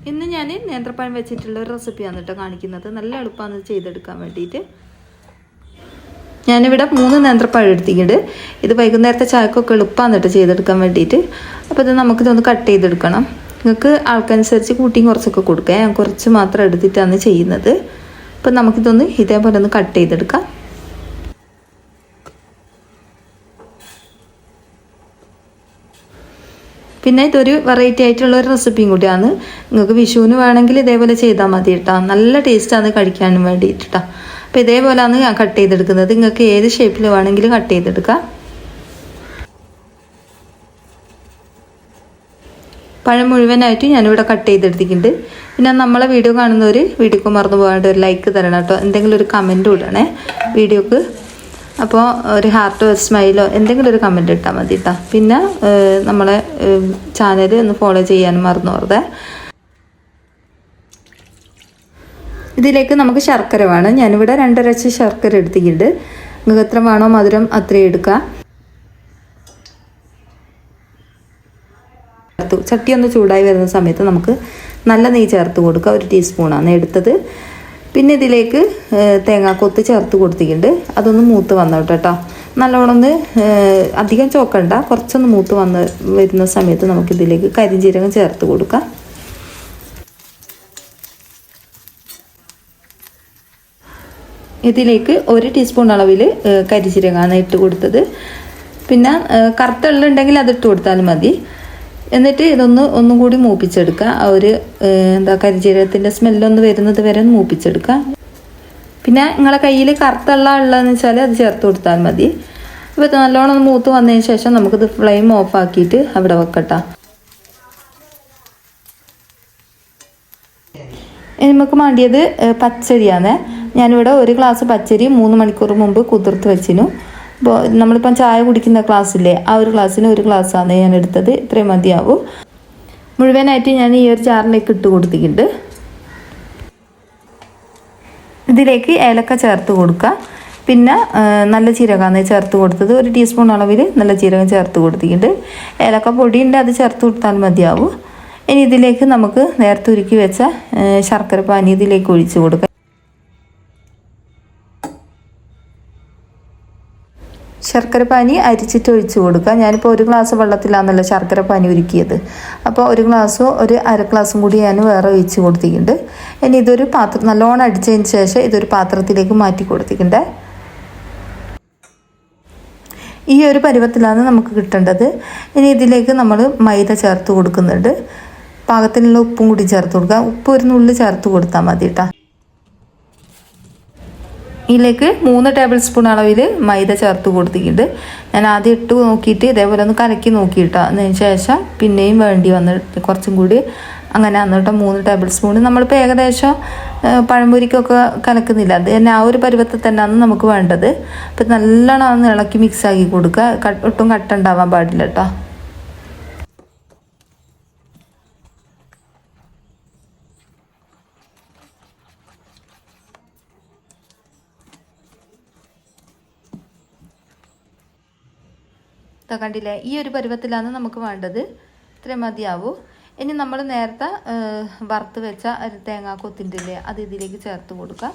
ഇന്ന് ഞാൻ നേന്ത്രപ്പഴം വെച്ചിട്ടുള്ള ഒരു റെസിപ്പിയാണ് കേട്ടോ കാണിക്കുന്നത്. നല്ല എളുപ്പമാണ് ചെയ്തെടുക്കാൻ വേണ്ടിയിട്ട്. ഞാനിവിടെ 3 നേന്ത്രപ്പഴം എടുത്തിട്ടുണ്ട്. ഇത് വൈകുന്നേരത്തെ ചായക്കൊക്കെ എളുപ്പമാണ് കേട്ടോ ചെയ്തെടുക്കാൻ വേണ്ടിയിട്ട്. അപ്പോൾ ഇത് നമുക്കിതൊന്ന് കട്ട് ചെയ്തെടുക്കണം. നിങ്ങൾക്ക് ആൾക്കനുസരിച്ച് കൂട്ടിയും കുറച്ചൊക്കെ കൊടുക്കാം. ഞാൻ കുറച്ച് മാത്രം എടുത്തിട്ടാണ് ചെയ്യുന്നത്. അപ്പോൾ നമുക്കിതൊന്ന് ഇതേപോലെ ഒന്ന് കട്ട് ചെയ്തെടുക്കാം. പിന്നെ ഇതൊരു വെറൈറ്റി ആയിട്ടുള്ള ഒരു റെസിപ്പിയും കൂടിയാണ്. നിങ്ങൾക്ക് വിഷുവിന് വേണമെങ്കിൽ ഇതേപോലെ ചെയ്താൽ മതി കേട്ടോ. നല്ല ടേസ്റ്റാണ് കഴിക്കാനും വേണ്ടിയിട്ടാ. അപ്പോൾ ഇതേപോലെയാണ് ഞാൻ കട്ട് ചെയ്തെടുക്കുന്നത്. നിങ്ങൾക്ക് ഏത് ഷേപ്പിൽ വേണമെങ്കിലും കട്ട് ചെയ്തെടുക്കാം. പഴം മുഴുവനായിട്ട് ഞാനിവിടെ കട്ട് ചെയ്തെടുത്തിട്ടുണ്ട്. പിന്നെ നമ്മളെ വീഡിയോ കാണുന്നവർ വീഡിയോക്ക് മറന്നു പോകാണ്ട് ഒരു ലൈക്ക് തരണം കേട്ടോ. എന്തെങ്കിലും ഒരു കമൻറ്റും ഇടണേ വീഡിയോക്ക്. അപ്പോൾ ഒരു ഹാർട്ടോ സ്മൈലോ എന്തെങ്കിലും ഒരു കമൻറ്റ് ഇട്ടാൽ മതി കേട്ടോ. പിന്നെ നമ്മളെ ചാനൽ ഒന്ന് ഫോളോ ചെയ്യാനും മറന്നു പോകരുത്. ഇതിലേക്ക് നമുക്ക് ശർക്കര വേണം. ഞാനിവിടെ 2.5 ശർക്കര എടുത്തിട്ടുണ്ട്. നിങ്ങൾക്ക് എത്ര വേണോ മധുരം അത്രയും എടുക്കുക. ചട്ടി ഒന്ന് ചൂടായി വരുന്ന സമയത്ത് നമുക്ക് നല്ല നെയ്യ് ചേർത്ത് കൊടുക്കുക. 1 ടീസ്പൂണാണ് എടുത്തത്. പിന്നെ ഇതിലേക്ക് തേങ്ങാക്കൊത്ത് ചേർത്ത് കൊടുത്തിട്ടുണ്ട്. അതൊന്ന് മൂത്ത് വന്നോട്ടെ കേട്ടോ. നല്ലോണം ഒന്ന് അധികം ചോക്കണ്ട, കുറച്ചൊന്ന് മൂത്ത് വരുന്ന സമയത്ത് നമുക്കിതിലേക്ക് കരിഞ്ജീരകം ചേർത്ത് കൊടുക്കാം. ഇതിലേക്ക് 1 ടീസ്പൂൺ അളവിൽ കരിഞ്ജീരകമാണ് ഇട്ട് കൊടുത്തത്. പിന്നെ കറുത്ത എള്ളുണ്ടെങ്കിൽ അതിട്ട് കൊടുത്താലും മതി. എന്നിട്ട് ഒന്നും കൂടി മൂപ്പിച്ചെടുക്കുക. ഒരു കരിഞ്ജീരകത്തിൻ്റെ സ്മെല്ലൊന്ന് വരുന്നത് വരെ ഒന്ന് മൂപ്പിച്ചെടുക്കുക. പിന്നെ നിങ്ങളെ കയ്യിൽ കറുത്ത എള്ള ഉള്ളതെന്ന് വെച്ചാൽ അത് ചേർത്ത് കൊടുത്താൽ മതി. അപ്പോൾ ഇത് നല്ലോണം ഒന്ന് മൂത്ത് വന്നതിന് ശേഷം നമുക്കിത് ഫ്ലെയിം ഓഫ് ആക്കിയിട്ട് അവിടെ വെക്കട്ടോ. നമുക്ക് വേണ്ടിയത് പച്ചരിയാണ്. ഞാനിവിടെ 1 ഗ്ലാസ് പച്ചരി 3 മണിക്കൂർ മുമ്പ് കുതിർത്ത് വെച്ചിരുന്നു. അപ്പോൾ നമ്മളിപ്പം ചായ കുടിക്കുന്ന ഗ്ലാസ്സില്ലേ, ആ ഒരു ഗ്ലാസ്സിന് 1 ഗ്ലാസ്സാണ് ഞാൻ എടുത്തത്. ഇത്രയും മതിയാവും. മുഴുവനായിട്ട് ഞാൻ ഈ ഒരു ജാറിലേക്ക് ഇട്ട് കൊടുത്തിട്ടുണ്ട്. ഇതിലേക്ക് ഏലക്ക ചേർത്ത് കൊടുക്കുക. പിന്നെ നല്ല ജീരകമാണ് ചേർത്ത് കൊടുത്തത്. 1 ടീസ്പൂൺ അളവിൽ നല്ല ജീരകം ചേർത്ത് കൊടുത്തിട്ടുണ്ട്. ഏലക്ക പൊടിയുണ്ട്, അത് ചേർത്ത് കൊടുത്താൽ മതിയാവും. ഇനി ഇതിലേക്ക് നമുക്ക് നേരത്തെ ഉരുക്കി വെച്ച ശർക്കര പാനി ഇതിലേക്ക് ഒഴിച്ച് കൊടുക്കുക. ശർക്കര പാനി അരിച്ചിട്ട് ഒഴിച്ച് കൊടുക്കുക. ഞാനിപ്പോൾ 1 ഗ്ലാസ് വെള്ളത്തിലാണല്ലോ ശർക്കര പാനി ഉരുക്കിയത്. അപ്പോൾ 1 ഗ്ലാസ്സും 1/2 ഗ്ലാസ്സും കൂടി ഞാൻ വേറെ ഒഴിച്ച് കൊടുത്തിട്ടുണ്ട്. ഇനി ഇതൊരു നല്ലോണം അടിച്ചതിന് ശേഷം ഇതൊരു പാത്രത്തിലേക്ക് മാറ്റി കൊടുത്തിട്ടുണ്ട്. ഈ ഒരു പരുവത്തിലാണ് നമുക്ക് കിട്ടേണ്ടത്. ഇനി ഇതിലേക്ക് നമ്മൾ മൈദ ചേർത്ത് കൊടുക്കുന്നുണ്ട്. പാകത്തിനുള്ള ഉപ്പും കൂടി ചേർത്ത് കൊടുക്കുക. ഉപ്പ് 1 നുള്ളി ചേർത്ത് കൊടുത്താൽ മതി കേട്ടോ. ഇതിലേക്ക് 3 ടേബിൾ സ്പൂൺ അളവിൽ മൈദ ചേർത്ത് കൊടുത്തിട്ടുണ്ട്. ഞാൻ ആദ്യം ഇട്ട് നോക്കിയിട്ട് ഇതേപോലെ ഒന്ന് കലക്കി നോക്കിയിട്ടോ. അതിന് ശേഷം പിന്നെയും വേണ്ടി വന്നിട്ട് കുറച്ചും കൂടി അങ്ങനെ വന്നിട്ട് 3 ടേബിൾ സ്പൂൺ. നമ്മളിപ്പോൾ ഏകദേശം പഴംപൊരിക്കൊക്കെ കലക്കുന്നില്ല, അത് തന്നെ ആ ഒരു പരുവത്തിൽ തന്നെയാണ് നമുക്ക് വേണ്ടത്. അപ്പം നല്ലോണം ഒന്ന് ഇളക്കി മിക്സ് ആക്കി കൊടുക്കുക. ഒട്ടും കട്ട ഉണ്ടാവാൻ പാടില്ല കേട്ടോ. കണ്ടില്ലേ, ഈ ഒരു പരുവത്തിലാണ് നമുക്ക് വേണ്ടത്. ഇത്രയും മതിയാവൂ. ഇനി നമ്മൾ നേരത്തെ വറുത്ത് വെച്ച ഒരു തേങ്ങാക്കൊത്തിൻ്റെ അത് ഇതിലേക്ക് ചേർത്ത് കൊടുക്കാം.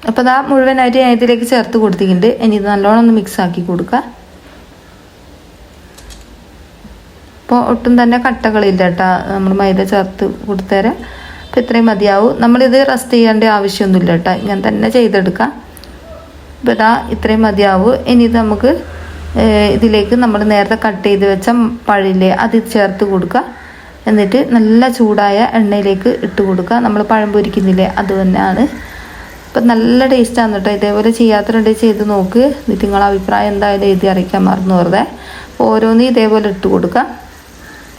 അപ്പോൾ ഇതാ മുഴുവനായിട്ട് ഞാൻ ഇതിലേക്ക് ചേർത്ത് കൊടുത്തിട്ടുണ്ട്. ഇനി ഇത് നല്ലോണം ഒന്ന് മിക്സ് ആക്കി കൊടുക്കുക. അപ്പോൾ ഒട്ടും തന്നെ കട്ടകളില്ല കേട്ടോ നമ്മൾ മൈദ ചേർത്ത് കൊടുത്തേരം. അപ്പോൾ ഇത്രയും മതിയാവും. നമ്മളിത് റെസ്റ്റ് ചെയ്യേണ്ട ആവശ്യമൊന്നുമില്ല കേട്ടോ, ഇങ്ങനെ തന്നെ ചെയ്തെടുക്കാം. അപ്പോൾ ഇതാ ഇത്രയും മതിയാവും. ഇനി ഇത് നമുക്ക് ഇതിലേക്ക് നമ്മൾ നേരത്തെ കട്ട് ചെയ്ത് വെച്ച പഴയില്ലേ അത് ചേർത്ത് കൊടുക്കുക. എന്നിട്ട് നല്ല ചൂടായ എണ്ണയിലേക്ക് ഇട്ട് കൊടുക്കുക. നമ്മൾ പഴം പൊരിക്കുന്നില്ലേ അത് തന്നെയാണ്. അപ്പം നല്ല ടേസ്റ്റാണ് കേട്ടോ. ഇതേപോലെ ചെയ്യാത്തവരുണ്ടെങ്കിൽ ചെയ്ത് നോക്ക്. എന്നിട്ട് നിങ്ങളെ അഭിപ്രായം എന്തായാലും എഴുതി അറിയിക്കാൻ മറന്നു വെറുതെ. ഓരോന്നും ഇതേപോലെ ഇട്ട് കൊടുക്കുക.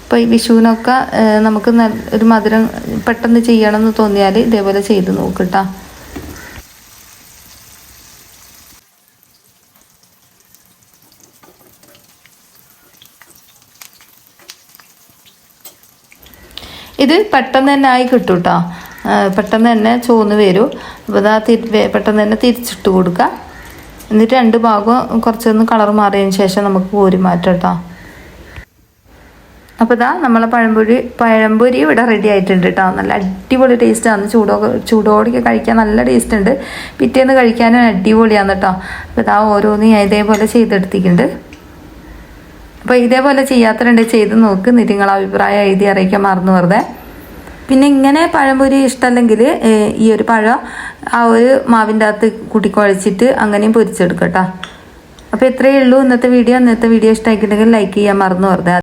അപ്പോൾ ഈ വിഷുവിനൊക്കെ നമുക്ക് ഒരു മധുരം പെട്ടെന്ന് ചെയ്യണമെന്ന് തോന്നിയാൽ ഇതേപോലെ ചെയ്ത് നോക്കിട്ടോ. ഇത് പെട്ടെന്ന് തന്നെ ആയി കിട്ടും കേട്ടോ. പെട്ടെന്ന് തന്നെ ചോന്ന് വരും. അപ്പോൾ ഇതാ പെട്ടെന്ന് തന്നെ തിരിച്ചിട്ട് കൊടുക്കുക. എന്നിട്ട് 2 ഭാഗവും കുറച്ചൊന്ന് കളർ മാറിയതിന് ശേഷം നമുക്ക് കോരി മാറ്റാം കേട്ടോ. അപ്പോൾ ഇതാ നമ്മളെ പഴംപൊരി ഇവിടെ റെഡി ആയിട്ടുണ്ട് കേട്ടോ. നല്ല അടിപൊളി ടേസ്റ്റാണ്. ചൂടോടെ കഴിക്കാൻ നല്ല ടേസ്റ്റ് ഉണ്ട്. പിറ്റേന്ന് കഴിക്കാനും അടിപൊളിയാണ് കേട്ടോ. അപ്പോൾ ഇതാ ഓരോന്ന് ഞാൻ ഇതേപോലെ ചെയ്തെടുത്തിട്ടുണ്ട്. അപ്പോൾ ഇതേപോലെ ചെയ്യാത്തവരുണ്ട് ചെയ്ത് നോക്ക്. എന്നിട്ട് നിങ്ങളെ അഭിപ്രായം എഴുതി അറിയിക്കാൻ മറന്നു വെറുതെ. പിന്നെ ഇങ്ങനെ പഴംപൊരി ഇഷ്ടമല്ലെങ്കിൽ ഈ ഒരു പഴം ആ ഒരു മാവിൻ്റെ അകത്ത് കുഴച്ചിട്ട് അങ്ങനെയും പൊരിച്ചെടുക്കാം കേട്ടോ. അപ്പോൾ ഇത്രയേ ഉള്ളൂ ഇന്നത്തെ വീഡിയോ. ഇഷ്ടമാക്കിയിട്ടുണ്ടെങ്കിൽ ലൈക്ക് ചെയ്യാൻ മറന്നു വെറുതെ.